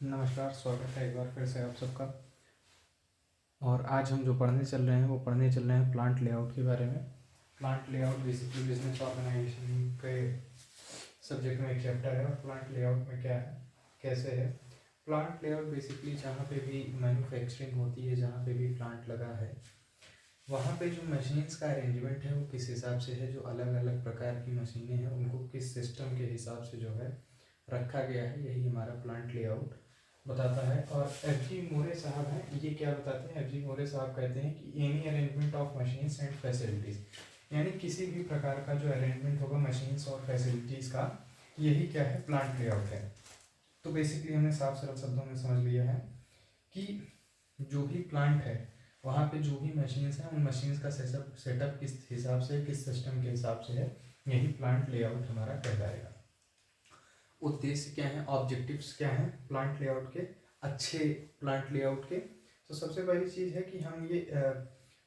नमस्कार, स्वागत है एक बार फिर से आप सबका। और आज हम जो पढ़ने चल रहे हैं वो पढ़ने चल रहे हैं प्लांट लेआउट के बारे में। Plant layout basically business organisation के सब्जेक्ट में एक चैप्टर है। और प्लांट लेआउट में क्या है, कैसे है। प्लांट लेआउट बेसिकली जहाँ पे भी मैन्युफैक्चरिंग होती है, जहाँ पे भी प्लांट लगा है, वहाँ पे जो मशीन्स का अरेंजमेंट है वो किस हिसाब से है, जो अलग अलग प्रकार की मशीनें हैं उनको किस सिस्टम के हिसाब से जो है रखा गया है, यही हमारा प्लांट लेआउट बताता है। और एफ जी मोरे साहब हैं, ये क्या बताते हैं। एफ जी मोरे साहब कहते हैं कि any arrangement of machines and facilities, यानी किसी भी प्रकार का जो अरेंजमेंट होगा मशीन्स और फैसिलिटीज़ का, यही क्या है, प्लांट लेआउट है। तो बेसिकली हमने साफ सरल शब्दों में समझ लिया है कि जो भी प्लांट है वहाँ पे जो भी मशीन्स हैं उन मशीन्स का सेटअप किस हिसाब से, किस सिस्टम के हिसाब से है, यही प्लांट लेआउट हमारा कहलाएगा। उद्देश्य क्या है, ऑब्जेक्टिव्स क्या हैं प्लांट लेआउट के, अच्छे प्लांट लेआउट के। तो सबसे पहली चीज़ है कि हम ये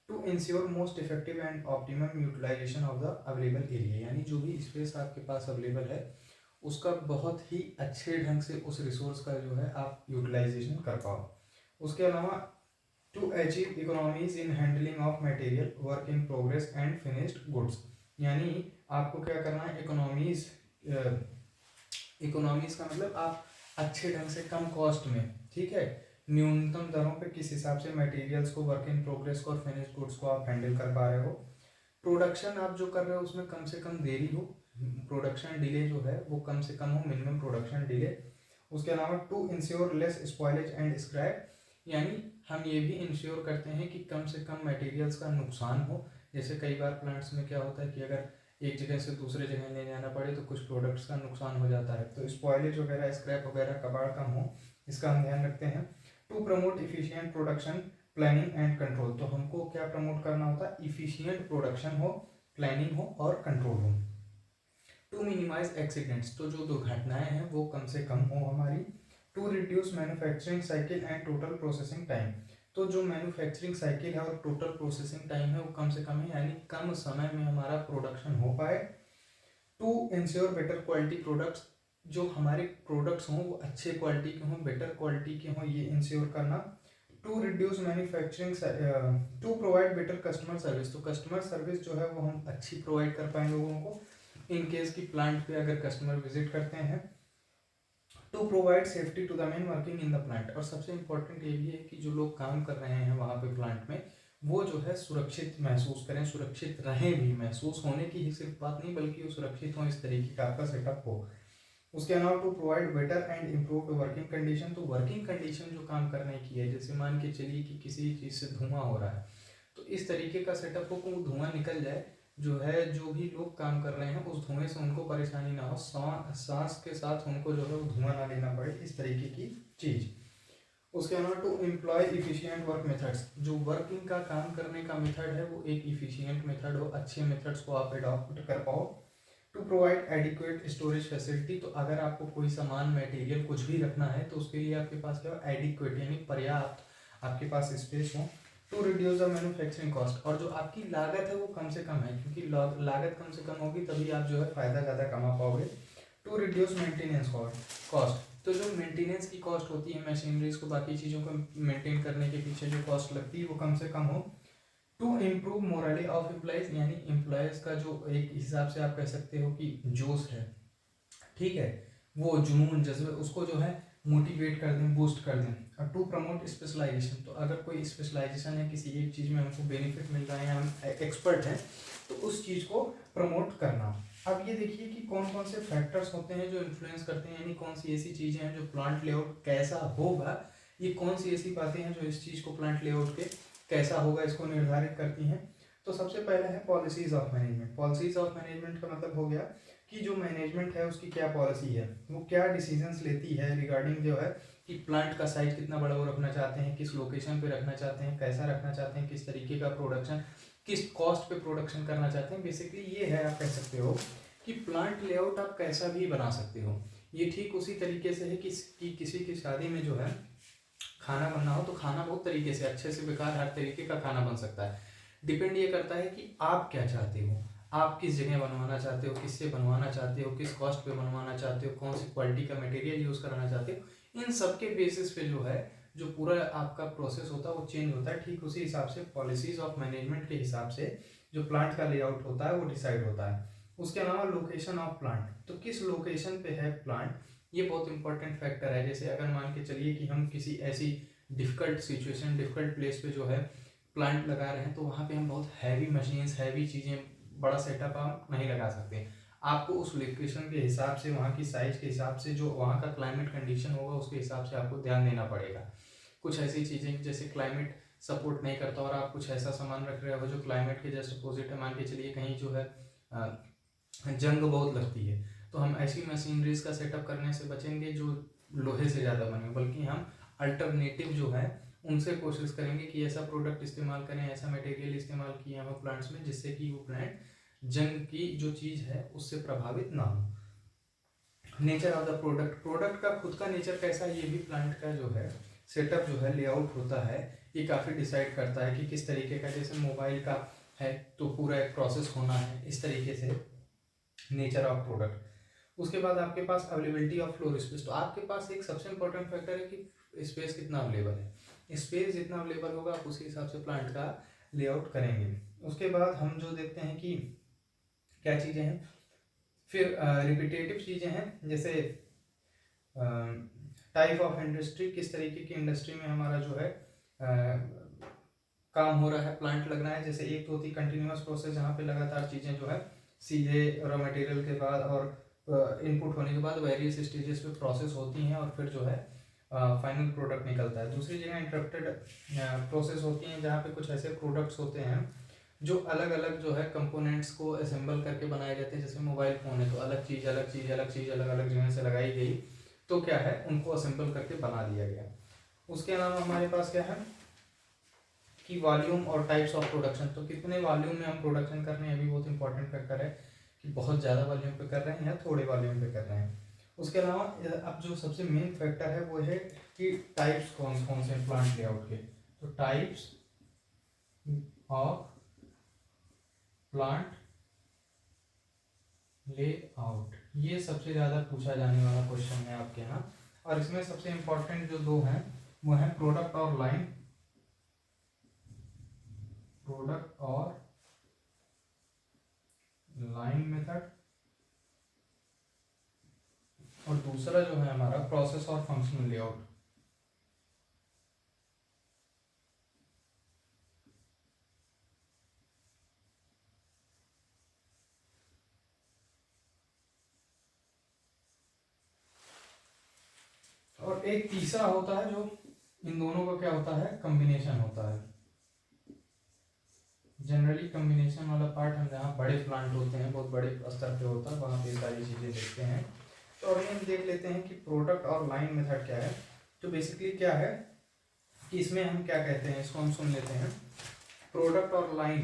to ensure most effective and optimum utilisation of the available area, यानी जो भी स्पेस आपके पास अवेलेबल है उसका बहुत ही अच्छे ढंग से उस रिसोर्स का जो है आप यूटिलाइजेशन कर पाओ। उसके अलावा to achieve economies in handling of material, work in progress and finished goods, यानी आपको क्या करना है, इकोनॉमीज का मतलब आप अच्छे ढंग से कम कॉस्ट में, ठीक है, न्यूनतम दरों पे किस हिसाब से मटेरियल्स को, वर्क इन प्रोग्रेस को और फिनिश्ड गुड्स को आप हैंडल कर पा रहे हो। प्रोडक्शन आप जो कर रहे हो उसमें कम से कम देरी हो, प्रोडक्शन डिले जो है वो कम से कम हो, मिनिमम प्रोडक्शन डिले। उसके अलावा to ensure less spoilage and scrap, यानी हम ये भी इंश्योर करते हैं कि कम से कम मटेरियल्स का नुकसान हो। जैसे कई बार प्लांट्स में क्या होता है कि अगर एक जगह से दूसरे जगह ले जाना पड़े तो कुछ प्रोडक्ट्स का नुकसान हो जाता है, तो स्पॉइलेज वगैरह, स्क्रैप वगैरह कबाड़ कम हो, इसका हम ध्यान रखते हैं। To promote efficient production, planning and control, तो हमको क्या प्रमोट करना होता है, इफिशियंट प्रोडक्शन हो, प्लानिंग हो और कंट्रोल हो। टू मिनिमाइज एक्सीडेंट्स, तो जो दुर्घटनाएं हैं वो कम से कम हो हमारी। To reduce manufacturing cycle and total processing time, तो जो मैन्युफैक्चरिंग साइकिल है और टोटल प्रोसेसिंग टाइम है वो कम से कम है, यानी कम समय में हमारा प्रोडक्शन हो पाए। To ensure better quality products, जो हमारे प्रोडक्ट्स हों वो अच्छे क्वालिटी के हों, बेटर क्वालिटी के हों, ये इंश्योर करना। To reduce manufacturing, to provide better customer service, तो कस्टमर सर्विस जो है वो हम अच्छी प्रोवाइड कर पाएंगे लोगों को इन केस की प्लांट पे अगर कस्टमर विजिट करते हैं। To provide safety to the man working in the plant, और सबसे इंपॉर्टेंट ये भी है कि जो लोग काम कर रहे हैं वहाँ पे प्लांट में वो जो है सुरक्षित महसूस करें, सुरक्षित रहें भी, महसूस होने की ही सिर्फ बात नहीं बल्कि वो सुरक्षित हों, इस तरीके का आपका सेटअप हो। उसके अलावा to provide better and improved working condition, तो वर्किंग कंडीशन जो काम करने की है, जैसे मान के चलिए कि किसी चीज़ से धुआं हो रहा है तो इस तरीके का सेटअप हो कि वो धुआं निकल जाए, जो है जो भी लोग काम कर रहे हैं उस धुएं से उनको परेशानी ना हो, सांस के साथ उनको जो है वो धुआं ना लेना पड़े, इस तरीके की चीज़। उसके अलावा to employ efficient work methods, जो वर्किंग का काम करने का मेथड है वो एक इफिशियंट मेथड हो, अच्छे मेथड्स को आप एडॉप्ट कर पाओ। To provide adequate storage facility, तो अगर आपको कोई सामान मटेरियल कुछ भी रखना है तो उसके लिए आपके पास क्या हो, एडिक्वेट यानी पर्याप्त आपके पास स्पेस हो। To reduce the manufacturing cost, और जो आपकी लागत है वो कम से कम है, क्योंकि लागत कम से कम होगी तभी आप जो है फ़ायदा ज़्यादा कमा पाओगे। टू रिड्यूस मेंटेनेंस कॉस्ट, तो जो मेंटेनेंस की कॉस्ट होती है मशीनरीज को, बाकी चीज़ों को मेंटेन करने के पीछे जो कॉस्ट लगती है वो कम से कम हो। To improve morality of employees, यानी एम्प्लॉयज़ का जो एक हिसाब से आप कह सकते हो कि जोश है, ठीक है, वो जुनून जज्बे, उसको जो है मोटिवेट कर दें, बूस्ट कर दें। और टू प्रमोट स्पेशलाइजेशन, तो अगर कोई स्पेशलाइजेशन है, किसी एक चीज़ में हमको बेनिफिट मिल रहा है या हम एक्सपर्ट हैं तो उस चीज़ को प्रमोट करना। अब ये देखिए कि कौन कौन से फैक्टर्स होते हैं जो इन्फ्लुएंस करते हैं, यानी कौन सी ऐसी चीज़ें हैं जो प्लांट लेआउट कैसा होगा, ये कौन सी ऐसी बातें हैं जो इस चीज़ को प्लांट लेआउट के कैसा होगा इसको निर्धारित करती हैं। तो सबसे पहले है policies of management. Policies of management का मतलब हो गया कि जो मैनेजमेंट है उसकी क्या पॉलिसी है, वो क्या डिसीजंस लेती है रिगार्डिंग जो है कि प्लांट का साइज कितना बड़ा वो रखना चाहते हैं, किस लोकेशन पे रखना चाहते हैं, कैसा रखना चाहते हैं, किस तरीके का प्रोडक्शन, किस कॉस्ट पे प्रोडक्शन करना चाहते हैं। बेसिकली ये है, आप कह सकते हो कि प्लांट लेआउट आप कैसा भी बना सकते हो। ये ठीक उसी तरीके से है कि किसी की शादी में जो है खाना बनना हो तो खाना बहुत तरीके से, अच्छे से बेकार हर तरीके का खाना बन सकता है। डिपेंड ये करता है कि आप क्या चाहते हो, आप किस जगह बनवाना चाहते हो, किससे बनवाना चाहते हो, किस कॉस्ट पे बनवाना चाहते हो, कौन सी क्वालिटी का मटेरियल यूज़ कराना चाहते हो, इन सब के बेसिस पे जो है जो पूरा आपका प्रोसेस होता है वो चेंज होता है। ठीक उसी हिसाब से पॉलिसीज ऑफ मैनेजमेंट के हिसाब से जो प्लांट का लेआउट होता है वो डिसाइड होता है। उसके अलावा लोकेशन ऑफ प्लांट, तो किस लोकेशन पे है प्लांट, ये बहुत इंपॉर्टेंट फैक्टर है। जैसे अगर मान के चलिए कि हम किसी ऐसी डिफिकल्ट सिचुएशन, डिफिकल्ट प्लेस पे जो है प्लांट लगा रहे हैं, तो वहाँ पे हम बहुत हैवी मशीन्स, हैवी चीज़ें, बड़ा सेटअप हम नहीं लगा सकते। आपको उस लोकेशन के हिसाब से, वहाँ की साइज के हिसाब से, जो वहाँ का क्लाइमेट कंडीशन होगा उसके हिसाब से आपको ध्यान देना पड़ेगा। कुछ ऐसी चीज़ें जैसे क्लाइमेट सपोर्ट नहीं करता और आप कुछ ऐसा सामान रख रहे हो जो क्लाइमेट के जस्ट अपोजिट है, मान के चलिए कहीं जो है जंग बहुत लगती है, तो हम ऐसी मशीनरीज का सेटअप करने से बचेंगे जो लोहे से ज़्यादा बने, बल्कि हम अल्टरनेटिव जो है उनसे कोशिश करेंगे कि ऐसा प्रोडक्ट इस्तेमाल करें, ऐसा मटेरियल इस्तेमाल किए हम प्लांट्स में जिससे कि वो प्लांट जंग की जो चीज़ है उससे प्रभावित ना हो। Nature of the product, product का खुद का नेचर कैसा है ये भी प्लांट का जो है सेटअप जो है लेआउट होता है, ये काफ़ी डिसाइड करता है कि किस तरीके का, जैसे मोबाइल का है तो पूरा एक प्रोसेस होना है, इस तरीके से नेचर ऑफ प्रोडक्ट। उसके बाद आपके पास अवेलेबिलिटी ऑफ फ्लोर स्पेस, तो आपके पास एक सबसे इंपॉर्टेंट फैक्टर है कि स्पेस कितना अवेलेबल है। स्पेस जितना अवेलेबल होगा आप उसी हिसाब से प्लांट का लेआउट करेंगे। उसके बाद हम जो देखते हैं कि क्या चीज़ें हैं, फिर रिपीटेटिव चीज़ें हैं, जैसे टाइप ऑफ इंडस्ट्री, किस तरीके की इंडस्ट्री में हमारा जो है काम हो रहा है, प्लांट लगना है। जैसे एक तो होती कंटिन्यूअस प्रोसेस जहाँ पे लगातार चीज़ें जो है सीधे रॉ मटेरियल के बाद और इनपुट होने के बाद वेरियस स्टेजेस पे प्रोसेस होती हैं और फिर जो है फाइनल प्रोडक्ट निकलता है। दूसरी जगह इंटरप्टेड प्रोसेस होती हैं जहाँ पे कुछ ऐसे प्रोडक्ट्स होते हैं जो अलग अलग जो है कंपोनेंट्स को असेंबल करके बनाए जाते हैं। जैसे मोबाइल फ़ोन है तो अलग चीज़ अलग चीज़ अलग चीज़ अलग अलग जगह से लगाई गई, तो क्या है उनको असेंबल करके बना दिया गया। उसके अलावा हमारे पास क्या है कि वॉल्यूम और टाइप्स ऑफ प्रोडक्शन, तो कितने वॉल्यूम में हम प्रोडक्शन कर रहे हैं, अभी बहुत इंपॉर्टेंट फैक्टर है कि बहुत ज़्यादा वॉल्यूम पे कर रहे हैं या थोड़े वॉल्यूम पे कर रहे हैं। उसके अलावा अब जो सबसे मेन फैक्टर है वो है कि टाइप्स कौन कौन से प्लांट लेआउट के, तो टाइप्स ऑफ प्लांट लेआउट, ये सबसे ज़्यादा पूछा जाने वाला क्वेश्चन है आपके यहाँ। और इसमें सबसे इंपॉर्टेंट जो दो हैं वो है प्रोडक्ट और लाइन, प्रोडक्ट और लाइन मेथड, और दूसरा जो है हमारा प्रोसेस और फंक्शनल लेआउट। और एक तीसरा होता है जो इन दोनों का क्या होता है, कॉम्बिनेशन होता है। जनरली कॉम्बिनेशन वाला पार्ट हम जहाँ बड़े प्लांट होते हैं, बहुत बड़े स्तर पे होता है, वहाँ पे सारी चीज़ें देखते हैं। तो अभी हम देख लेते हैं कि प्रोडक्ट और लाइन मेथड क्या है। तो बेसिकली क्या है कि इसमें हम क्या कहते हैं, इसको हम सुन लेते हैं। प्रोडक्ट और लाइन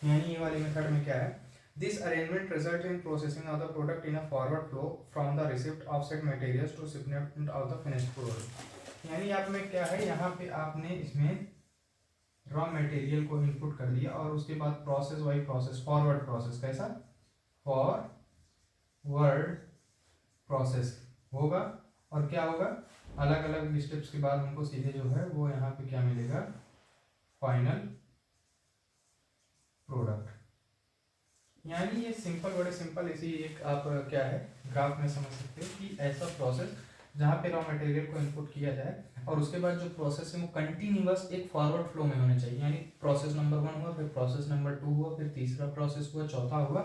यानी ये वाली मेथड में क्या है, this arrangement result in processing of the product in a forward flow from the receipt of set materials to shipment of the finished product. यानी आप में क्या है, यहाँ पे आपने इसमें रॉ मटेरियल को इनपुट कर दिया और उसके बाद process by process, forward process, कैसा फॉरवर्ड प्रोसेस होगा। और क्या होगा, अलग अलग स्टेप्स के बाद हमको सीधे जो है वो यहाँ पे क्या मिलेगा, फाइनल प्रोडक्ट। यानी ये सिंपल, बड़े सिंपल इसी एक आप क्या है ग्राफ में समझ सकते हो कि ऐसा प्रोसेस जहाँ पे रॉ मटेरियल को इनपुट किया जाए और उसके बाद जो प्रोसेस है वो कंटिन्यूअस एक फॉरवर्ड फ्लो में होना चाहिए। यानी प्रोसेस नंबर 1 हुआ, फिर प्रोसेस नंबर 2 हुआ, फिर तीसरा प्रोसेस हुआ, चौथा हुआ,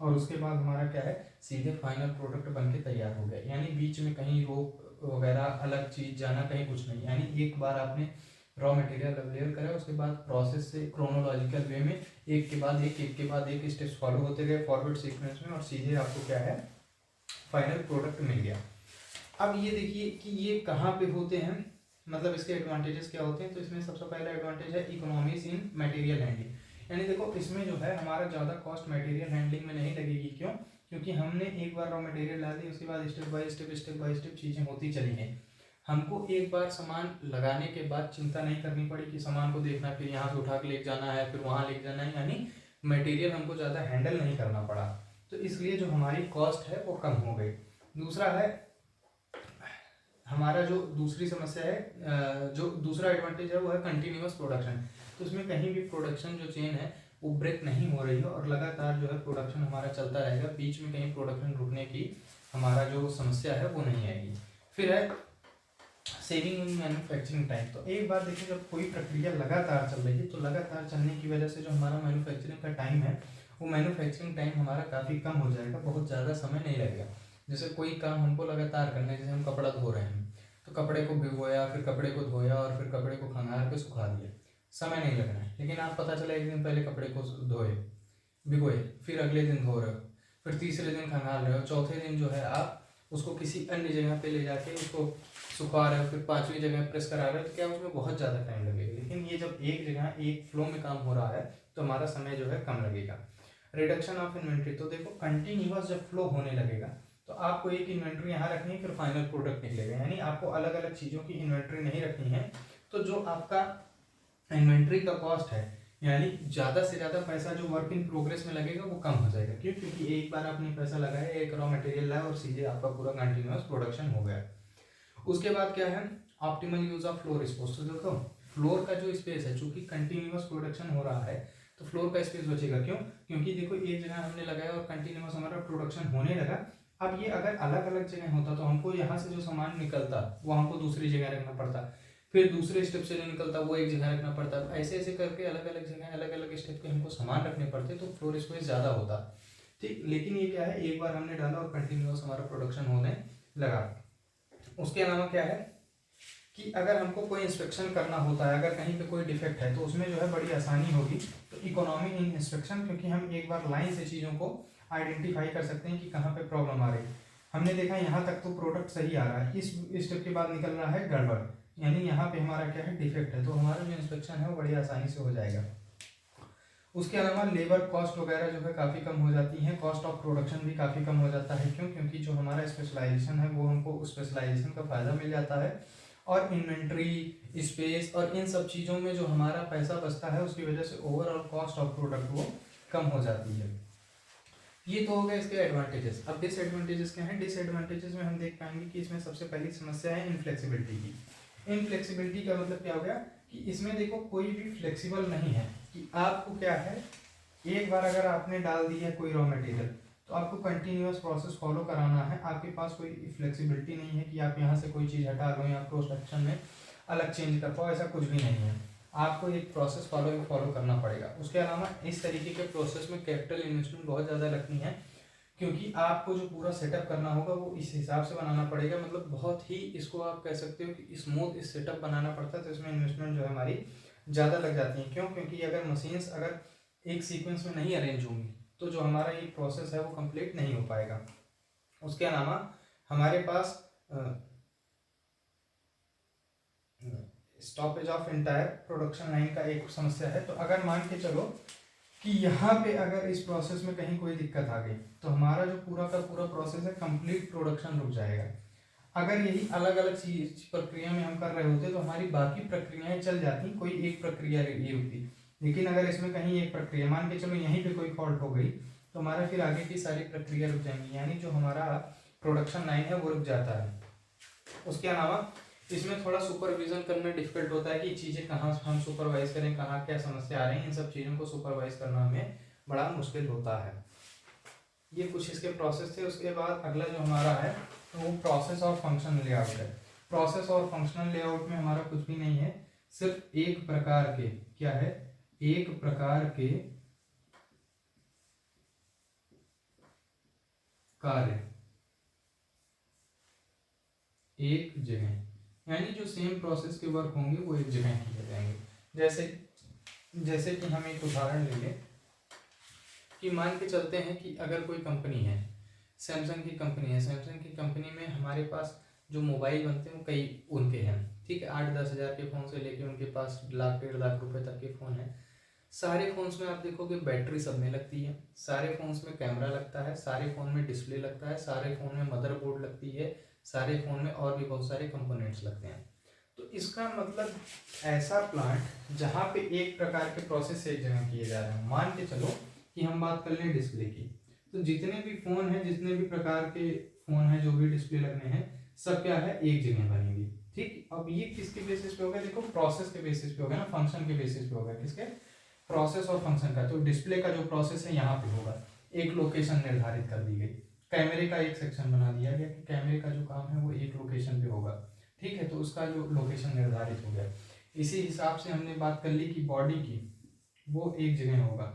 और उसके बाद हमारा क्या है सीधे फाइनल प्रोडक्ट बन के तैयार हो गया। यानी बीच में कहीं रोक वगैरह अलग चीज़ जाना कहीं कुछ नहीं। यानी एक बार आपने रॉ मटेरियल अवेलेबल करा, उसके बाद प्रोसेस से क्रोनोलॉजिकल वे में एक के बाद एक स्टेप्स फॉलो होते गए फॉरवर्ड सीक्वेंस में, और सीधे आपको क्या है फाइनल प्रोडक्ट मिल गया। अब ये देखिए कि ये कहाँ पे होते हैं, मतलब इसके एडवांटेजेस क्या होते हैं। तो इसमें सबसे पहला एडवांटेज है इकोनॉमीज इन मटेरियल हैंडलिंग। यानी देखो इसमें जो है हमारा ज़्यादा कॉस्ट मटेरियल हैंडलिंग में नहीं लगेगी। क्यों? क्योंकि हमने एक बार रॉ मटेरियल डाल दी, उसके बाद स्टेप बाय स्टेप चीज़ें होती चली गई। हमको एक बार सामान लगाने के बाद चिंता नहीं करनी पड़ी कि सामान को देखना, फिर यहाँ से उठा के लेके जाना है, फिर वहाँ लेके जाना है। यानी मटेरियल हमको ज़्यादा हैंडल नहीं करना पड़ा, तो इसलिए जो हमारी कॉस्ट है वो कम हो गई। दूसरा है हमारा जो दूसरी समस्या है, जो दूसरा एडवांटेज है वो है कंटिन्यूअस प्रोडक्शन। तो उसमें कहीं भी प्रोडक्शन जो चेन है वो ब्रेक नहीं हो रही है और लगातार जो है प्रोडक्शन हमारा चलता रहेगा, बीच में कहीं प्रोडक्शन रुकने की हमारा जो समस्या है वो नहीं आएगी। फिर है सेविंग इन मैन्युफैक्चरिंग टाइम। तो एक बार देखिए, जब कोई प्रक्रिया लगातार चल रही है तो लगातार चलने की वजह से जो हमारा मैन्युफैक्चरिंग का टाइम है वो मैन्युफैक्चरिंग टाइम हमारा काफ़ी कम हो जाएगा, बहुत ज़्यादा समय नहीं लगेगा। जैसे कोई काम हमको लगातार करना है, जैसे हम कपड़ा धो रहे हैं तो कपड़े को भिगोया, फिर कपड़े को धोया और फिर कपड़े को खंगाल के सुखा दिया, समय नहीं लगना है। लेकिन आप पता चला एक दिन पहले कपड़े को धोए, भिगोए, फिर अगले दिन धो रहे हो, फिर तीसरे दिन खंगाल रहे हो, चौथे दिन जो है आप उसको किसी अन्य जगह पे ले जाके उसको सुखा रहे हो, फिर पांचवी जगह प्रेस करा रहे हो, तो क्या उसमें बहुत ज़्यादा टाइम लगेगा। लेकिन ये जब एक जगह एक फ्लो में काम हो रहा है तो हमारा समय जो है कम लगेगा। Reduction of inventory. तो देखो, कंटिन्यूअस जब फ्लो होने लगेगा तो आपको एक इन्वेंट्री यहाँ रखनी है, फिर फाइनल प्रोडक्ट निकलेगा, यानी आपको अलग अलग चीज़ों की इन्वेंट्री नहीं रखनी है। तो जो आपका इन्वेंट्री का कॉस्ट है, यानी ज़्यादा से ज़्यादा पैसा जो वर्क इन प्रोग्रेस में लगेगा वो कम हो जाएगा। क्यों? क्योंकि एक बार आपने पैसा लगाया, एक रॉ मटेरियल लाया और सीधे आपका पूरा कंटिन्यूअस प्रोडक्शन हो गया। उसके बाद क्या है, optimal use of floor space. तो देखो, फ्लोर का जो स्पेस है, चूंकि कंटिन्यूअस प्रोडक्शन हो रहा है तो फ्लोर का स्पेस बचेगा। क्यों? क्योंकि देखो, एक जगह हमने लगाया और कंटिन्यूअस हमारा प्रोडक्शन होने लगा। अब ये अगर अलग अलग जगह होता तो हमको यहाँ से जो सामान निकलता वो हमको दूसरी जगह रखना पड़ता, फिर दूसरे स्टेप से जो निकलता वो एक जगह रखना पड़ता, ऐसे ऐसे करके अलग अलग जगह अलग अलग स्टेप के हमको सामान रखने पड़ते, तो फ्लोर स्पेस ज़्यादा होता। ठीक, लेकिन ये क्या है, एक बार हमने डाला और कंटिन्यूअस हमारा प्रोडक्शन होने लगा। उसके अलावा क्या है कि अगर हमको कोई इंस्पेक्शन करना होता है, अगर कहीं पे कोई डिफेक्ट है तो उसमें जो है बड़ी आसानी होगी। तो इकोनॉमी इन इंस्पेक्शन, क्योंकि हम एक बार लाइन से चीज़ों को आइडेंटिफाई कर सकते हैं कि कहाँ पे प्रॉब्लम आ रही है। हमने देखा यहाँ तक तो प्रोडक्ट सही आ रहा है, इस स्टेप के बाद निकल रहा है गड़बड़, यानी यहाँ पे हमारा क्या है, डिफेक्ट है। तो हमारा जो इंस्पेक्शन है वो बड़ी आसानी से हो जाएगा। उसके अलावा लेबर कॉस्ट वगैरह जो है काफ़ी कम हो जाती है, कॉस्ट ऑफ प्रोडक्शन भी काफ़ी कम हो जाता है। क्यों? क्योंकि जो हमारा स्पेशलाइजेशन है वो हमको स्पेशलाइजेशन का फ़ायदा मिल जाता है, और इन्वेंट्री, स्पेस और इन सब चीज़ों में जो हमारा पैसा बचता है उसकी वजह से ओवरऑल कॉस्ट ऑफ प्रोडक्ट वो कम हो जाती है। ये तो हो गए इसके एडवांटेजेस। अब डिसएडवांटेजेस क्या हैं? डिसएडवांटेजेस में हम देख पाएंगे कि इसमें सबसे पहली समस्या है इनफ्लेक्सिबिलिटी की। इनफ्लेक्सिबिलिटी का मतलब क्या हो गया कि इसमें देखो कोई भी फ्लेक्सिबल नहीं है, कि आपको क्या है, एक बार अगर आपने डाल दी है कोई रॉ मटेरियल तो आपको कंटिन्यूअस प्रोसेस फॉलो कराना है। आपके पास कोई फ्लेक्सिबिलिटी नहीं है कि आप यहाँ से कोई चीज़ हटा लो या प्रोडक्शन में अलग चेंज कर पाओ, ऐसा कुछ भी नहीं है। आपको एक प्रोसेस फॉलो करना पड़ेगा। उसके अलावा इस तरीके के प्रोसेस में कैपिटल इन्वेस्टमेंट बहुत ज़्यादा लगती है, क्योंकि आपको जो पूरा सेटअप करना होगा वो इस हिसाब से बनाना पड़ेगा, मतलब बहुत ही, इसको आप कह सकते हो कि स्मूथ इस सेटअप बनाना पड़ता है। तो इसमें इन्वेस्टमेंट जो है हमारी ज़्यादा लग जाती है। क्यों? क्योंकि अगर मशीन्स अगर एक सीक्वेंस में नहीं अरेंज होंगी तो जो हमारा ये प्रोसेस है वो कंप्लीट नहीं हो पाएगा। उसके अलावा हमारे पास stoppage of entire production line का एक समस्या है। तो अगर मान के चलो कि यहाँ पे अगर इस प्रोसेस में कहीं कोई दिक्कत आ गई तो हमारा जो पूरा का पूरा प्रोसेस है कंप्लीट प्रोडक्शन रुक जाएगा। अगर यही अलग अलग चीज प्रक्रिया में हम कर रहे होते तो हमारी बाकी प्रक्रियाएं चल जाती, कोई एक प्रक्रिया ये रुकती। लेकिन अगर इसमें कहीं एक प्रक्रिया, मान के चलो यहीं पे कोई फॉल्ट हो गई तो हमारा फिर आगे की सारी प्रक्रिया रुक जाएंगी, यानी जो हमारा प्रोडक्शन लाइन है वो रुक जाता है। उसके अलावा इसमें थोड़ा सुपरविजन करना डिफिकल्ट होता है कि चीज़ें कहाँ हम सुपरवाइज करें, कहाँ क्या समस्या आ रही है, इन सब चीज़ों को सुपरवाइज करना हमें बड़ा मुश्किल होता है। ये कुछ इसके प्रोसेस थे। उसके बाद अगला जो हमारा है तो वो प्रोसेस और फंक्शन लेआउट है। प्रोसेस और फंक्शनल लेआउट में हमारा कुछ भी नहीं है, सिर्फ एक प्रकार के, क्या है, एक प्रकार के कार्य एक जगह, यानी जो सेम प्रोसेस के वर्क होंगे वो एक जगह किए जाएंगे। जैसे कि हम एक उदाहरण ले लें कि मान के चलते हैं कि अगर कोई कंपनी है, सैमसंग की कंपनी है, सैमसंग की कंपनी में हमारे पास जो मोबाइल बनते हैं वो कई उनके हैं, ठीक है, 8-10 हज़ार के फ़ोन से लेके उनके पास लाख 1.5 लाख रुपए तक के फ़ोन हैं। सारे फ़ोन्स में आप देखोगे बैटरी सब में लगती है, सारे फ़ोन्स में कैमरा लगता है, सारे फ़ोन में डिस्प्ले लगता है, सारे फ़ोन में मदरबोर्ड लगती है, सारे फ़ोन में और भी बहुत सारे कंपोनेंट्स लगते हैं। तो इसका मतलब ऐसा प्लांट जहाँ पे एक प्रकार के प्रोसेस एक जगह किए जा रहे हैं। मान के चलो कि हम बात कर लें डिस्प्ले की, तो जितने भी फ़ोन हैं, जितने भी प्रकार के फ़ोन हैं, जो भी डिस्प्ले लगने हैं, सब क्या है, एक जगह बनेगी। ठीक, अब ये किसके बेसिस पे होगा, देखो प्रोसेस के बेसिस पे होगा ना, फंक्शन के बेसिस पे होगा। किसके, प्रोसेस और फंक्शन का। तो डिस्प्ले का जो प्रोसेस है यहाँ पे होगा, एक लोकेशन निर्धारित कर दी गई। कैमरे का एक सेक्शन बना दिया गया कि कैमरे का जो काम है वो एक लोकेशन पे होगा। ठीक है, तो उसका जो लोकेशन निर्धारित हो गया। इसी हिसाब से हमने बात कर ली कि बॉडी की, वो एक जगह होगा।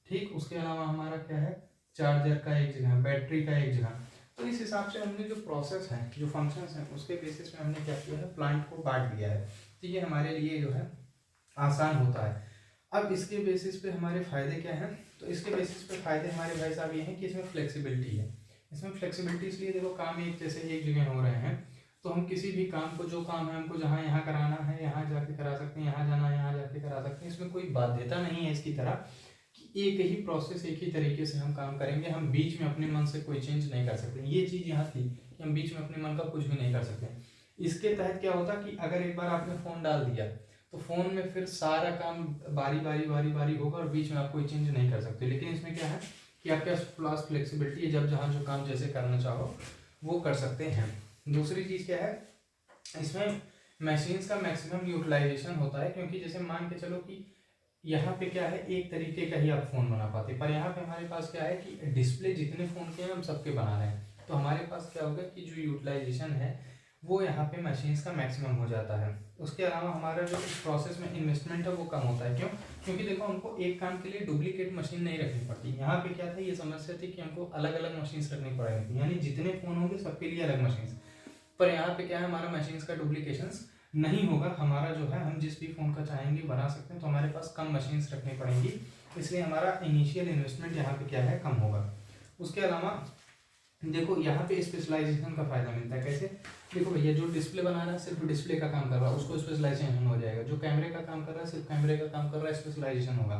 ठीक, उसके अलावा हमारा क्या है, चार्जर का एक जगह, बैटरी का एक जगह। तो इस हिसाब से हमने जो प्रोसेस है, जो फंक्शंस हैं, उसके बेसिस पे हमने क्या किया है, प्लांट को बांट दिया है। तो ये हमारे लिए जो है आसान होता है। अब इसके बेसिस पे हमारे फायदे क्या हैं, तो इसके बेसिस पे फायदे हमारे भाई साहब ये हैं कि इसमें फ्लेक्सिबिलिटी है। इसमें फ्लेक्सिबिलिटी इसलिए, देखो काम एक जैसे एक जगह हो रहे हैं, तो हम किसी भी काम को, जो काम है हमको जहाँ यहाँ कराना है यहाँ जाके करा सकते हैं, यहाँ जाना है यहाँ जाके करा सकते हैं। इसमें कोई बाध्यता नहीं है इसकी तरह कि एक ही प्रोसेस एक ही तरीके से हम काम करेंगे, हम बीच में अपने मन से कोई चेंज नहीं कर सकते। ये चीज़ यहाँ थी कि हम बीच में अपने मन का कुछ भी नहीं कर सकते। इसके तहत क्या होता कि अगर एक बार आपने फ़ोन डाल दिया तो फ़ोन में फिर सारा काम बारी बारी होगा और बीच में आप कोई चेंज नहीं कर सकते। लेकिन इसमें क्या है कि आपके पास फ्लेक्सिबिलिटी है, जब जहाँ जो काम जैसे करना चाहो वो कर सकते हैं। दूसरी चीज़ क्या है, इसमें मशीन्स का मैक्सिमम यूटिलाइजेशन होता है, क्योंकि जैसे मान के चलो कि यहाँ पे क्या है, एक तरीके का ही आप फ़ोन बना पाते, पर यहाँ पे हमारे पास क्या है कि डिस्प्ले जितने फ़ोन के हैं हम सबके बना रहे हैं। तो हमारे पास क्या होगा कि जो यूटिलाइजेशन है वो यहाँ पे मशीन्स का मैक्सिमम हो जाता है। उसके अलावा हमारा जो इस प्रोसेस में इन्वेस्टमेंट है वो कम होता है। क्यों, क्योंकि देखो हमको एक काम के लिए डुप्लीकेट मशीन नहीं रखनी पड़ती। यहाँ पे क्या था, ये समस्या थी कि हमको अलग अलग मशीन्स रखनी पड़ेगी, यानी जितने फ़ोन होंगे सबके लिए अलग मशीन्स। पर यहाँ पे क्या है, हमारा मशीन्स का डुप्लीकेशंस नहीं होगा। हमारा जो है, हम जिस भी फ़ोन का चाहेंगे बना सकते हैं। तो हमारे पास कम मशीन्स रखनी पड़ेंगी, इसलिए हमारा इनिशियल इन्वेस्टमेंट यहाँ पे क्या है, कम होगा। उसके अलावा देखो यहाँ पे स्पेशलाइजेशन का फायदा मिलता है। कैसे, देखो भैया जो डिस्प्ले बना रहा है सिर्फ डिस्प्ले का काम कर रहा है, उसको स्पेशलाइजेशन हो जाएगा। जो कैमरे का काम कर रहा है सिर्फ कैमरे का काम कर रहा है, स्पेशलाइजेशन होगा।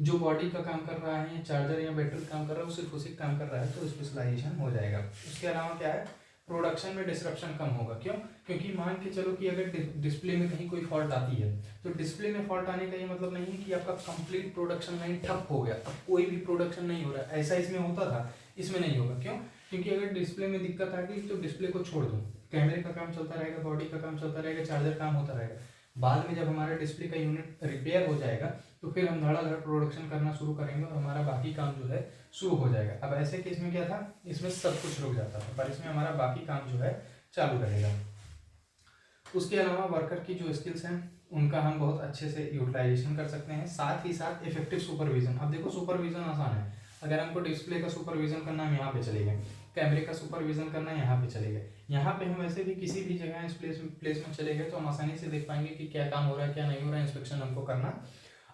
जो बॉडी का काम कर रहा है या चार्जर या बैटरी काम कर रहा है वो सिर्फ उसी काम कर रहा है, तो स्पेशलाइजेशन हो जाएगा। उसके अलावा क्या है, प्रोडक्शन में डिसरप्शन कम होगा। क्यों, क्योंकि मान के चलो कि अगर डिस्प्ले में कहीं कोई फॉल्ट आती है, तो डिस्प्ले में फॉल्ट आने का ये मतलब नहीं है कि आपका कंप्लीट प्रोडक्शन लाइन ठप हो गया, अब कोई भी प्रोडक्शन नहीं हो रहा है। ऐसा इसमें होता था, इसमें नहीं होगा। क्यों, क्योंकि अगर डिस्प्ले में दिक्कत आ गई तो डिस्प्ले को छोड़ दो, कैमरे का काम चलता रहेगा, बॉडी का काम चलता रहेगा, चार्जर काम होता रहेगा। बाद में जब हमारा डिस्प्ले का यूनिट रिपेयर हो जाएगा तो फिर हम धड़ाधड़ प्रोडक्शन करना शुरू करेंगे और हमारा बाकी काम जो है शुरू हो जाएगा। अब ऐसे केस में क्या था, इसमें सब कुछ रुक जाता था, पर इसमें हमारा बाकी काम जो है चालू रहेगा। उसके अलावा वर्कर की जो स्किल्स हैं उनका हम बहुत अच्छे से यूटिलाइजेशन कर सकते हैं। साथ ही साथ इफेक्टिव सुपरविजन। अब देखो सुपरविजन आसान है, अगर हमको डिस्प्ले का सुपरविजन करना है यहाँ पे चले गए, कैमरे का सुपरविजन करना है यहाँ पे चले गए। यहाँ पे हम वैसे भी किसी भी जगह इस प्लेस में चले गए तो हम आसानी से देख पाएंगे कि क्या काम हो रहा है क्या नहीं हो रहा है। इंस्पेक्शन हमको करना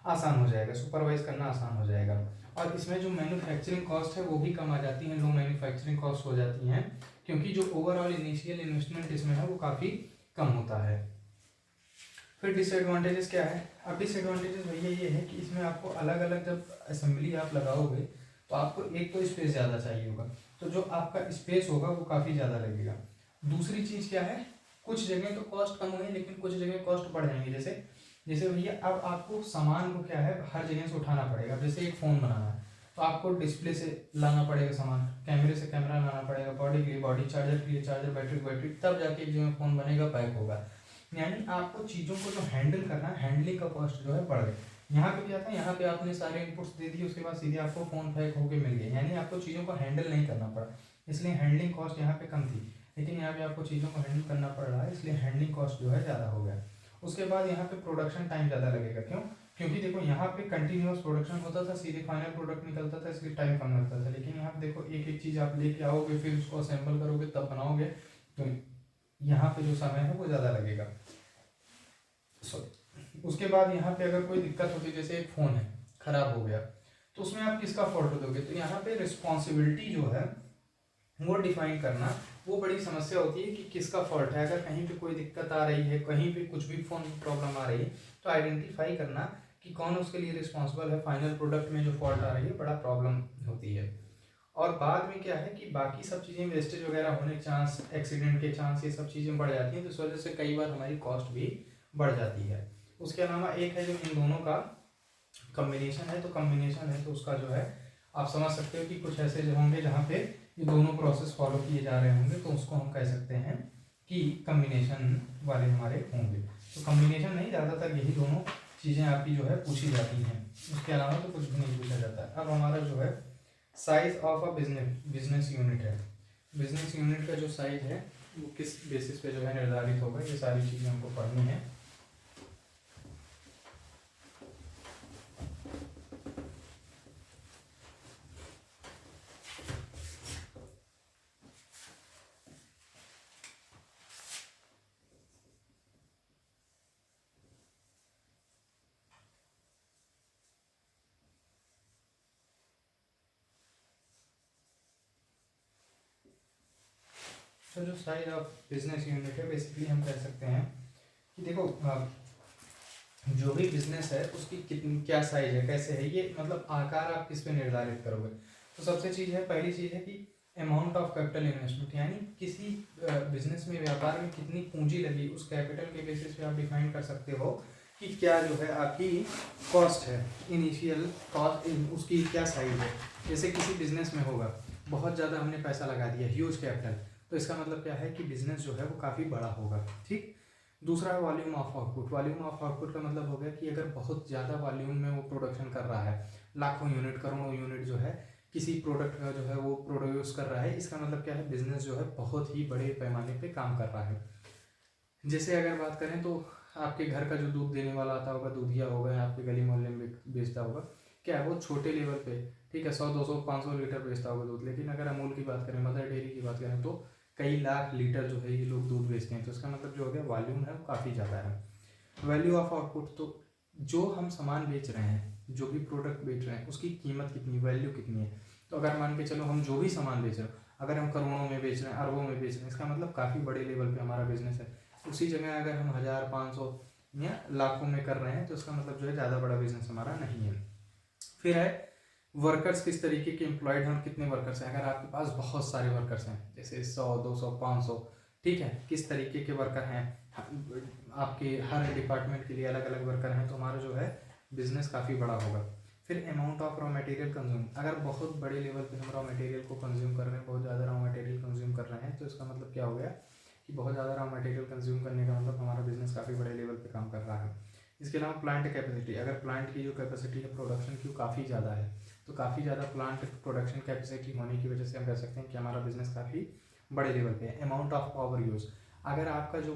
आसान हो जाएगा, सुपरवाइज करना आसान हो जाएगा। और इसमें जो मैन्युफैक्चरिंग कॉस्ट है वो भी कम आ जाती है, लो मैन्युफैक्चरिंग कॉस्ट हो जाती हैं, क्योंकि जो ओवरऑल इनिशियल इन्वेस्टमेंट इसमें है वो काफ़ी कम होता है। फिर डिसएडवांटेजेस क्या है, अब डिसएडवांटेजेस भैया ये है कि इसमें आपको अलग अलग जब असेंबली आप लगाओगे तो आपको एक तो स्पेस ज़्यादा चाहिए होगा, तो जो आपका स्पेस होगा वो काफ़ी ज़्यादा लगेगा। दूसरी चीज़ क्या है, कुछ जगह तो कॉस्ट कम हुई लेकिन कुछ जगह कॉस्ट बढ़ जाएंगे। जैसे जैसे भैया अब आपको सामान को क्या है हर जगह से उठाना पड़ेगा। जैसे एक फ़ोन बनाना है तो आपको डिस्प्ले से लाना पड़ेगा सामान, कैमरे से कैमरा लाना पड़ेगा, बॉडी के लिए बॉडी, चार्जर के लिए चार्जर, बैटरी बैटरी, तब जाके एक जगह फ़ोन बनेगा, पैक होगा। यानी आपको चीज़ों को जो हैंडल करना है, हैंडलिंग का कॉस्ट जो है बढ़ गया। यहाँ पे क्या था, यहाँ पे आपने सारे इनपुट्स दे दिए, उसके बाद सीधे आपको फ़ोन पैक होके मिल गया, यानी आपको चीज़ों को हैंडल नहीं करना पड़ा, इसलिए हैंडलिंग कॉस्ट यहाँ पे कम थी। लेकिन यहाँ पे आपको चीज़ों को हैंडल करना पड़ रहा है, इसलिए हैंडलिंग कॉस्ट जो है ज़्यादा हो गया। उसके बाद यहाँ पे प्रोडक्शन टाइम ज़्यादा लगेगा। क्यों, क्योंकि देखो यहाँ पे कंटिन्यूअस प्रोडक्शन होता था, सीधे फाइनल प्रोडक्ट निकलता था, इसलिए टाइम कम लगता था। लेकिन यहाँ पे देखो एक एक चीज़ आप लेके आओगे, फिर उसको असेंबल करोगे, तब बनाओगे, तो यहाँ पे जो समय है वो ज़्यादा लगेगा। उसके बाद यहाँ पे अगर कोई दिक्कत होती है, जैसे एक फ़ोन है ख़राब हो गया, तो उसमें आप किसका फॉल्ट दोगे, तो यहाँ पे रिस्पॉन्सिबिलिटी जो है वो डिफाइन करना वो बड़ी समस्या होती है कि किसका फॉल्ट है। अगर कहीं पे कोई दिक्कत आ रही है, कहीं पे कुछ भी फ़ोन प्रॉब्लम आ रही है, तो आइडेंटिफाई करना कि कौन उसके लिए रिस्पॉन्सिबल है। फाइनल प्रोडक्ट में जो फॉल्ट आ रही है बड़ा प्रॉब्लम होती है। और बाद में क्या है कि बाकी सब चीज़ें वेस्टेज वगैरह होने के चांस, एक्सीडेंट के चांस, ये सब चीज़ें बढ़ जाती हैं, तो इस वजह से कई बार हमारी कॉस्ट भी बढ़ जाती है। उसके अलावा एक है जो इन दोनों का कम्बिनेशन है, तो कम्बिनेशन है तो उसका जो है आप समझ सकते हो कि कुछ ऐसे जो होंगे जहाँ पे ये दोनों प्रोसेस फॉलो किए जा रहे होंगे, तो उसको हम कह सकते हैं की कम्बिनेशन वाले हमारे होंगे। तो कम्बिनेशन नहीं, ज़्यादातर यही दोनों चीज़ें आपकी जो है पूछी जाती हैं, उसके अलावा तो कुछ भी नहीं पूछा जाता है। अब हमारा जो है size of a business unit है। बिजनेस यूनिट का जो साइज है वो किस बेसिस पे जो है निर्धारित होगा, ये सारी चीज़ें हमको पढ़नी है। तो जो साइज ऑफ बिजनेस यूनिट है, बेसिकली हम कह सकते हैं कि देखो जो भी बिजनेस है उसकी कितनी क्या साइज है, कैसे है, ये मतलब आकार आप किस पे निर्धारित करोगे। तो सबसे चीज़ है, पहली चीज़ है कि अमाउंट ऑफ कैपिटल इन्वेस्टमेंट, यानी किसी बिजनेस में, व्यापार में कितनी पूंजी लगी, उस कैपिटल के बेसिस पे आप डिफाइन कर सकते हो कि क्या जो है आपकी कॉस्ट है, इनिशियल कॉस्ट, उसकी क्या साइज है। जैसे किसी बिजनेस में होगा बहुत ज़्यादा हमने पैसा लगा दिया, ह्यूज कैपिटल, तो इसका मतलब क्या है कि बिजनेस जो है वो काफ़ी बड़ा होगा। ठीक। दूसरा है volume of output. Volume of output का मतलब हो गया कि अगर बहुत ज़्यादा वॉल्यूम में वो प्रोडक्शन कर रहा है, लाखों यूनिट, करोड़ों यूनिट जो है किसी प्रोडक्ट का जो है वो प्रोड्यूस कर रहा है, इसका मतलब क्या है, बिजनेस जो है बहुत ही बड़े पैमाने पे काम कर रहा है। जैसे अगर बात करें तो आपके घर का जो दूध देने वाला आता होगा, दूधिया होगा, या आपके गली मोहल्ले में बेचता होगा, क्या है वो छोटे लेवल पे, ठीक है, 100 200 500 लीटर बेचता होगा दूध। लेकिन अगर अमूल की बात करें, मदर डेयरी की बात करें, तो कई लाख लीटर जो है ये लोग दूध बेचते हैं। तो इसका मतलब जो हो गया वॉल्यूम है वो काफ़ी ज़्यादा है। वैल्यू ऑफ आउटपुट, तो जो हम सामान बेच रहे हैं, जो भी प्रोडक्ट बेच रहे हैं, उसकी कीमत कितनी, वैल्यू कितनी है। तो अगर मान के चलो हम जो भी सामान बेच रहे हो, अगर हम करोड़ों में बेच रहे हैं, अरबों में बेच रहे हैं, इसका मतलब काफ़ी बड़े लेवल पे हमारा बिजनेस है। उसी जगह अगर हम 1000 500 या लाखों में कर रहे हैं, तो इसका मतलब जो है ज़्यादा बड़ा बिजनेस हमारा नहीं है। फिर है वर्कर्स, किस तरीके के एम्प्लॉयड हैं और कितने वर्कर्स हैं। अगर आपके पास बहुत सारे वर्कर्स हैं, जैसे 100 200 500, ठीक है, किस तरीके के वर्कर हैं, आपके हर डिपार्टमेंट के लिए अलग अलग वर्कर हैं, तो हमारा जो है बिजनेस काफ़ी बड़ा होगा। फिर amount of raw material consume, अगर बहुत बड़े लेवल पे हम रॉ मटेरियल को कंज्यूम कर रहे हैं, बहुत ज़्यादा रॉ मटेरियल कंज्यूम कर रहे हैं, तो इसका मतलब क्या हो गया कि बहुत ज़्यादा रॉ मटेरियल कंज्यूम करने का मतलब हमारा बिजनेस काफ़ी बड़े लेवल पे काम कर रहा है। इसके अलावा प्लांट कैपेसिटी, अगर प्लांट की जो कैपेसिटी है प्रोडक्शन की, काफ़ी ज़्यादा है, तो काफ़ी ज़्यादा प्लांट प्रोडक्शन कैपेसिटी होने की वजह से हम कह सकते हैं कि हमारा बिजनेस काफ़ी बड़े लेवल पे है। अमाउंट ऑफ पावर यूज़, अगर आपका जो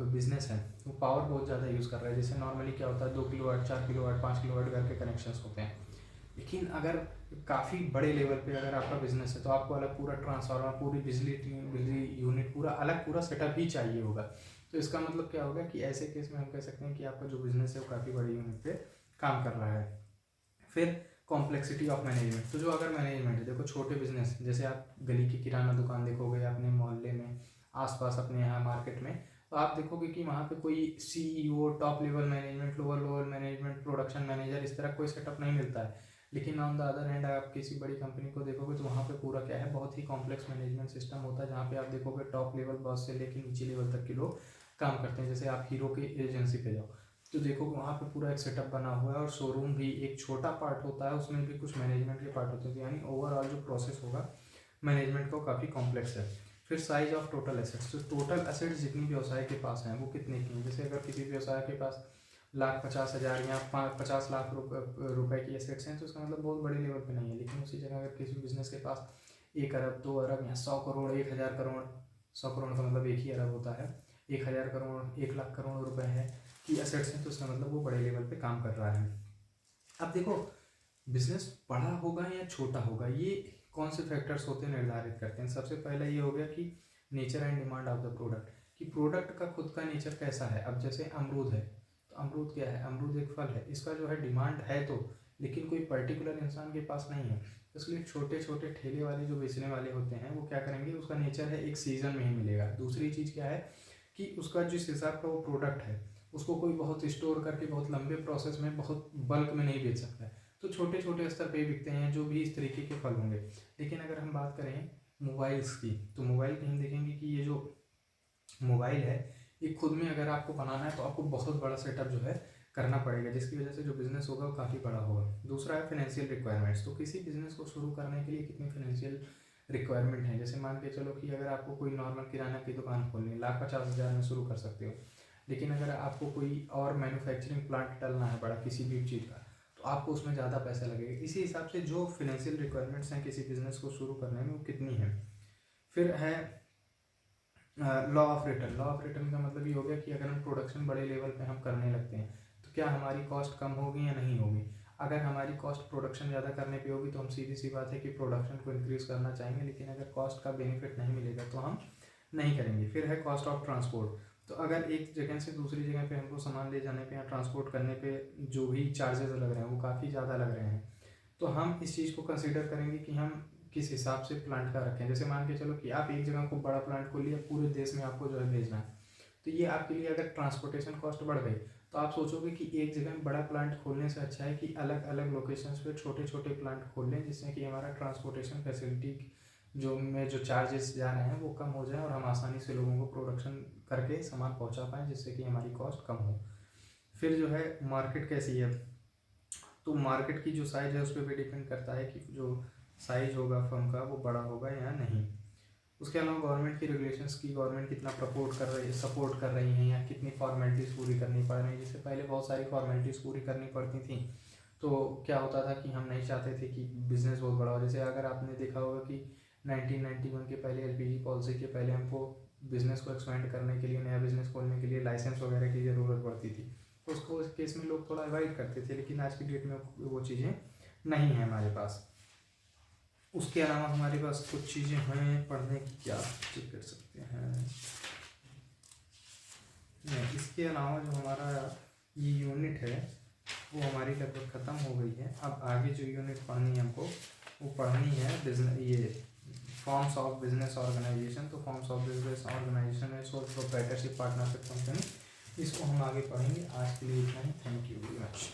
बिजनेस है वो पावर बहुत ज़्यादा यूज़ कर रहा है, जैसे नॉर्मली क्या होता है 2 किलोवाट 4 किलोवाट 5 किलोवाट घर के कनेक्शंस होते हैं, लेकिन अगर काफ़ी बड़े लेवल पे अगर आपका बिजनेस है, तो आपको अलग पूरा ट्रांसफार्मर, पूरी बिजली यूनिट, पूरा अलग पूरा सेटअप ही चाहिए होगा। तो इसका मतलब क्या होगा कि ऐसे केस में हम कह सकते हैं कि आपका जो बिजनेस है वो काफ़ी बड़ी यूनिट पे काम कर रहा है। फिर कॉम्प्लेक्सिटी ऑफ मैनेजमेंट, तो जो अगर मैनेजमेंट है, देखो छोटे बिजनेस, जैसे आप गली की किराना दुकान देखोगे अपने मोहल्ले में, आसपास अपने यहाँ मार्केट में, तो आप देखोगे कि वहाँ पे कोई CEO, top level management, lower lower management, production manager, इस तरह कोई सेटअप नहीं मिलता है। लेकिन ऑन द अदर हैंड आप किसी बड़ी कंपनी को देखोगे तो वहाँ पे पूरा क्या है, बहुत ही कॉम्प्लेक्स मैनेजमेंट सिस्टम होता है, जहाँ पे आप देखोगे टॉप लेवल बॉस से लेकर नीचे लेवल तक के लोग काम करते हैं। जैसे आप हीरो की एजेंसी पे जाओ तो देखोगे वहाँ पे पूरा एक सेटअप बना हुआ है, और शोरूम भी एक छोटा पार्ट होता है, उसमें भी कुछ मैनेजमेंट के पार्ट होते हैं, यानी ओवरऑल जो प्रोसेस होगा मैनेजमेंट का काफ़ी कॉम्प्लेक्स है। फिर साइज ऑफ टोटल एसेट्स, तो टोटल एसेट्स जितनी व्यवसाय के पास हैं वो कितने की हैं। जैसे अगर किसी व्यवसाय के पास 1,50,000 या 50 लाख रुपए की एसेट्स हैं, तो इसका मतलब बहुत बड़े लेवल पे नहीं है। लेकिन उसी जगह अगर किसी बिजनेस के पास 1 अरब 2 अरब या 100 करोड़ 1,000 करोड़, 100 करोड़ का मतलब 1 ही अरब होता है, 1,000 करोड़ 1 लाख करोड़ रुपए है की एसेट्स हैं, तो इसका मतलब वो बड़े लेवल पे काम कर रहा है। अब देखो बिजनेस बड़ा होगा या छोटा होगा, ये कौन से फैक्टर्स होते हैं निर्धारित करते हैं। सबसे पहले ये हो गया कि nature and demand of the product, कि प्रोडक्ट का खुद का नेचर कैसा है। अब जैसे अमरूद है, तो अमरूद क्या है, अमरूद एक फल है, इसका जो है डिमांड है तो, लेकिन कोई पर्टिकुलर इंसान के पास नहीं है, इसलिए छोटे छोटे ठेले वाले जो बेचने वाले होते हैं वो क्या करेंगे, उसका नेचर है एक सीजन में ही मिलेगा। दूसरी चीज़ क्या है कि उसका जिस हिसाब का वो प्रोडक्ट है उसको कोई बहुत स्टोर करके बहुत लंबे प्रोसेस में बहुत बल्क में नहीं बेच सकता है, तो छोटे छोटे स्तर पे बिकते हैं जो भी इस तरीके के फल होंगे। लेकिन अगर हम बात करें मोबाइल्स की, तो मोबाइल की हम देखेंगे कि ये जो मोबाइल है ये खुद में अगर आपको बनाना है तो आपको बहुत बड़ा सेटअप जो है करना पड़ेगा, जिसकी वजह से जो बिजनेस होगा वो काफ़ी बड़ा होगा। दूसरा है फाइनेंशियल रिक्वायरमेंट्स, तो किसी बिजनेस को शुरू करने के लिए कितनी फाइनेंशियल रिक्वायरमेंट है। जैसे मान के चलो कि अगर आपको कोई नॉर्मल किराना की दुकान खोलनी है, 1,50,000 में शुरू कर सकते हो। लेकिन अगर आपको कोई और मैन्युफैक्चरिंग प्लांट डालना है बड़ा किसी भी चीज़ का, तो आपको उसमें ज़्यादा पैसा लगेगा। इसी हिसाब से जो फिनेंशियल रिक्वायरमेंट्स हैं किसी बिजनेस को शुरू करने में, वो कितनी है। फिर है law of return. Law of return का मतलब ये हो गया कि अगर हम प्रोडक्शन बड़े लेवल पे हम करने लगते हैं तो क्या हमारी कॉस्ट कम होगी या नहीं होगी। अगर हमारी कॉस्ट प्रोडक्शन ज़्यादा करने पे होगी तो हम सीधी सी बात है कि प्रोडक्शन को इंक्रीज़ करना चाहेंगे, लेकिन अगर कॉस्ट का बेनिफिट नहीं मिलेगा तो हम नहीं करेंगे। फिर है कॉस्ट ऑफ ट्रांसपोर्ट। तो अगर एक जगह से दूसरी जगह पे हमको सामान ले जाने पे या ट्रांसपोर्ट करने पे जो भी चार्जेस लग रहे हैं वो काफ़ी ज़्यादा लग रहे हैं, तो हम इस चीज़ को कंसिडर करेंगे कि हम किस हिसाब से प्लांट का रखें। जैसे मान के चलो कि आप एक जगह खूब बड़ा प्लांट खोल लिया, पूरे देश में आपको जो है भेजना है, तो ये आपके लिए अगर ट्रांसपोर्टेशन कॉस्ट बढ़ गई तो आप सोचोगे कि एक जगह में बड़ा प्लांट खोलने से अच्छा है कि अलग अलग लोकेशंस पे छोटे छोटे प्लांट खोल लें, जिससे कि हमारा ट्रांसपोर्टेशन फैसिलिटी जो चार्जेस जा रहे हैं वो कम हो जाए और हम आसानी से लोगों को प्रोडक्शन करके सामान पहुंचा पाएँ, जिससे कि हमारी कॉस्ट कम हो। फिर जो है मार्केट कैसी है, तो मार्केट की जो साइज़ है उस पर भी डिपेंड करता है कि जो साइज़ होगा फर्म का वो बड़ा होगा या नहीं। उसके अलावा गवर्नमेंट की रेगुलेशंस की गवर्नमेंट कितना सपोर्ट कर रही हैं या कितनी फॉर्मेलिटीज़ पूरी करनी पड़ रही हैं। जैसे पहले बहुत सारी फॉर्मेलिटीज़ पूरी करनी पड़ती थी, तो क्या होता था कि हम नहीं चाहते थे कि बिज़नेस बहुत बड़ा हो। जैसे अगर आपने देखा होगा कि 1991 के पहले एलपीजी पॉलिसी के पहले हमको बिज़नेस को एक्सपेंड करने के लिए, नया बिज़नेस खोलने के लिए लाइसेंस वगैरह की ज़रूरत पड़ती थी, तो उसको उस केस में लोग थोड़ा अवॉइड करते थे। लेकिन आज की डेट में वो चीज़ें नहीं हैं हमारे पास। उसके अलावा हमारे पास कुछ चीज़ें हैं पढ़ने की, क्या चेक कर सकते हैं। नहीं, इसके अलावा जो हमारा ये यूनिट है वो हमारी लगभग ख़त्म हो गई है। अब आगे जो यूनिट पढ़नी है हमको, वो पढ़नी है बिजनेस, ये फॉर्म्स ऑफ बिजनेस ऑर्गेनाइजेशन। तो फॉर्म्स ऑफ बिजनेस ऑर्गेनाइजेशन है सोल प्रोप्राइटरशिप पार्टनरशिप कंपनी, इसको हम आगे पढ़ेंगे। आज के लिए इतना ही। Thank you very much.